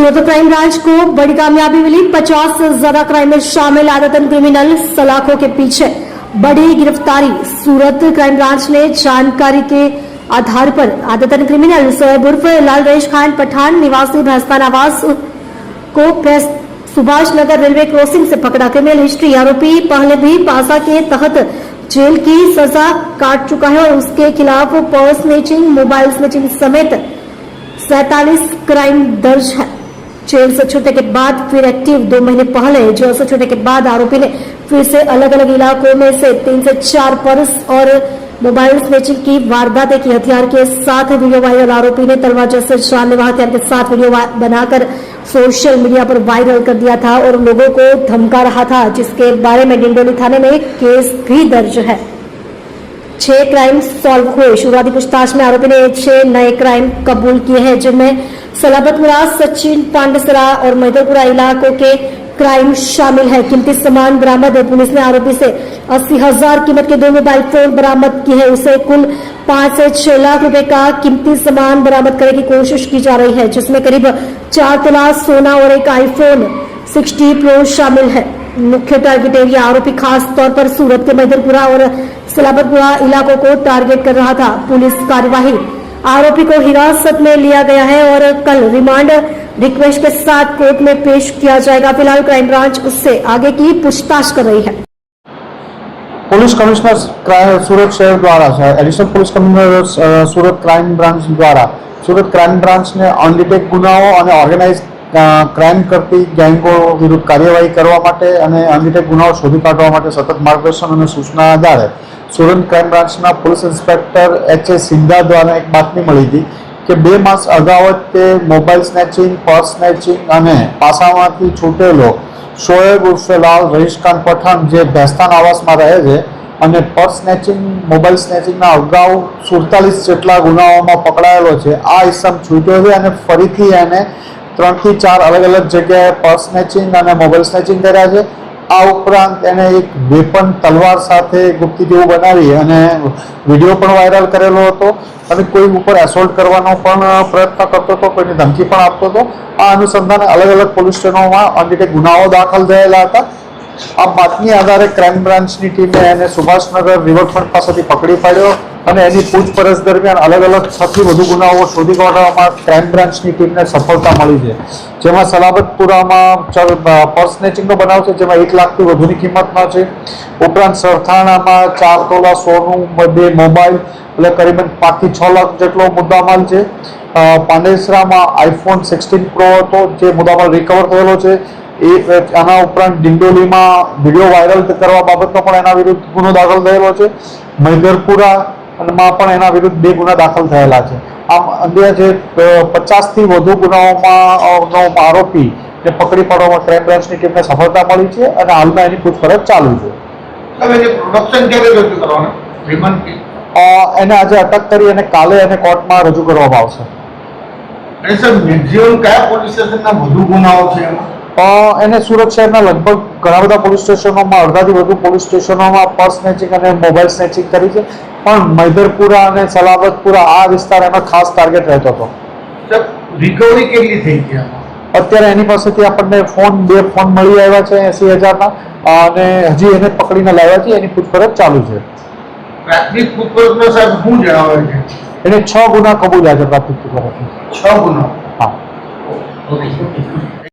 सूरत crime branch को बड़ी कामयाबी मिली। 50 से ज्यादा क्राइम में शामिल आदतन क्रिमिनल सलाखों के पीछे बड़ी गिरफ्तारी। सूरत क्राइम ब्रांच ने जानकारी के आधार पर आदतन क्रिमिनल सोएब उर्फ लालरेश खान पठान निवासी भैस्तान आवास को सुभाष नगर रेलवे क्रॉसिंग से पकड़ा। क्रिमिनल हिस्ट्री आरोपी पहले भी पासा के तहत जेल की सजा काट चुका है और उसके खिलाफ पर्स स्नैचिंग, मोबाइल स्नैचिंग समेत 47 क्राइम दर्ज है। जेल से छूटने के बाद फिर एक्टिव 2 महीने पहले जेल से छूटने के बाद आरोपी ने फिर से अलग अलग इलाकों में से 3 से 4 पर्स और मोबाइल स्नैचिंग की वारदातें की। हथियार के साथ वीडियो वायरल। आरोपी ने तलवार जैसे जानलेवा हथियार के साथ वीडियो बनाकर सोशल मीडिया पर वायरल कर दिया था और लोगों को धमका रहा था, जिसके बारे में डिंडोली थाने में केस भी दर्ज है। 6 क्राइम सॉल्व हुए। शुरुआती पूछताछ में आरोपी ने 6 नए क्राइम कबूल किए हैं, जिनमें सलाबतपुरा, सचिन पांडसरा और मैदरपुरा इलाकों के क्राइम शामिल है। कीमती सामान बरामद है। पुलिस ने आरोपी से 80,000 कीमत के 2 मोबाइल फोन बरामद किए हैं। उसे कुल 5 से 6 लाख रुपए का कीमती सामान बरामद करने की कोशिश की जा रही है, जिसमें करीब 4 तोला सोना और एक iPhone 60 Pro शामिल है। मुख्य टारगेट एरिया आरोपी खास तौर पर सूरत के मैदरपुरा और सलाबतपुरा इलाकों को टारगेट कर रहा था। पुलिस कार्यवाही आरोपी को हिरासत में लिया गया है और कल रिमांड रिक्वेस्ट के साथ कोर्ट में पेश किया जाएगा। फिलहाल क्राइम ब्रांच उससे आगे की पूछताछ कर रही है। पुलिस कमिश्नर सूरत शहर द्वारा एडिशनल पुलिस कमिश्नर सूरत क्राइम ब्रांच द्वारा सूरत क्राइम ब्रांच ने અનડિટેક્ટ ગુનાઓ અને ઓર્ગેનાઇઝ ક્રાઇમ કરતી ગેંગો વિરુદ્ધ કાર્યવાહી કરવા માટે અને અનડિટેક્ટ ગુનાઓ શોધી કાઢવા માટે સતત માર્ગદર્શન અને સૂચના આધારે સુરત ક્રાઇમ બ્રાન્ચના પોલીસ ઇન્સ્પેક્ટર H.A. સિંધા દ્વારા એક બાતમી મળી હતી કે 2 માસ અગાઉ જ તે મોબાઈલ સ્નેચિંગ, પર્સ સ્નેચિંગ અને પાસામાંથી છૂટેલો શોએબ ઉર્ફે લાલરેશ ખાન પઠાણ જે ભેસ્તાન આવાસમાં રહે છે અને પર્સ સ્નેચિંગ, મોબાઈલ સ્નેચિંગના અગાઉ 47 જેટલા ગુનાઓમાં પકડાયેલો છે। આ ઇસમ છૂટ્યો છે અને ફરીથી એને 3 થી 4 અલગ અલગ જગ્યાએ પર્સ સ્નેચિંગ અને મોબાઈલ સ્નેચિંગ કર્યા છે। આ ઉપરાંત એને એક વેપન તલવાર સાથે ગુપ્તી જેવું બનાવી અને વિડીયો પણ વાયરલ કરેલો હતો અને કોઈ ઉપર એસોલ્ટ કરવાનો પણ પ્રયત્ન કરતો હતો, કોઈની ધમકી પણ આપતો હતો। આ અનુસંધાને અલગ અલગ પોલીસ સ્ટેશનોમાં અનડિટેક્ટ ગુનાઓ દાખલ થયેલા હતા। આ બાતમી આધારે ક્રાઇમ બ્રાન્ચની ટીમે એને સુભાષનગર રિવરફ્રન્ટ પાસેથી પકડી પાડ્યો અને એની પૂછપરછ દરમિયાન અલગ અલગ 6 થી વધુ ગુનાઓ શોધી કાઢવામાં ક્રાઇમ બ્રાન્ચની ટીમને સફળતા મળી છે, જેમાં સલાબતપુરામાં પર્સ સ્નેચિંગનો બનાવ છે, જેમાં 1 લાખથી વધુની કિંમતનો છે। ઉપરાંત સરથાણામાં 4 તોલા સોનું, 2 મોબાઈલ એટલે કરીબન 5 થી 6 લાખ જેટલો મુદ્દામાલ છે। પાંડેસરામાં iPhone 16 Pro હતો, જે મુદ્દામાલ રિકવર થયેલો છે। આના ઉપરાંત ડિંડોલીમાં વિડીયો વાયરલ કરવા બાબતનો પણ એના વિરુદ્ધ ગુનો દાખલ થયેલો છે। મૈદરપુરામાં પણ એના વિરુદ્ધ 2 ગુના દાખલ થયેલા છે। આમ અંદાજે 50 થી વધુ ગુનાઓમાં આરોપી ને પકડી પાડવામાં ક્રાઇમ બ્રાન્ચની ટીમને સફળતા મળી છે અને હાલમાં એની પૂછપરછ ચાલુ છે। એને આજે અટક કરી અને કાલે એને કોર્ટમાં રજૂ કરવામાં આવશે। એને સુરત શહેરના લગભગ ઘણા બધા પોલીસ સ્ટેશનોમાં, અડધાથી વધુ પોલીસ સ્ટેશનોમાં પર્સ સ્નેચિંગ અને મોબાઈલ સ્નેચિંગ કરી છે, પણ મૈદરપુરા અને સલાબતપુરા આ વિસ્તાર એનો ખાસ ટાર્ગેટ રહેતો હતો। રિકવરી કેટલી થઈ ગઈ? અત્યારે એની પાસેથી આપણને 2 ફોન મળી આવ્યા છે 80,000ના અને હજી એને પકડીને લાવ્યા છે। એની પૂછપરછ ચાલુ છે। પ્રાથમિક પૂછપરછમાં સાહેબ શું જણાવે છે? એને 6 ગુના કબૂલ્યા છે પ્રાથમિક પૂછપરછમાં। 6 ગુના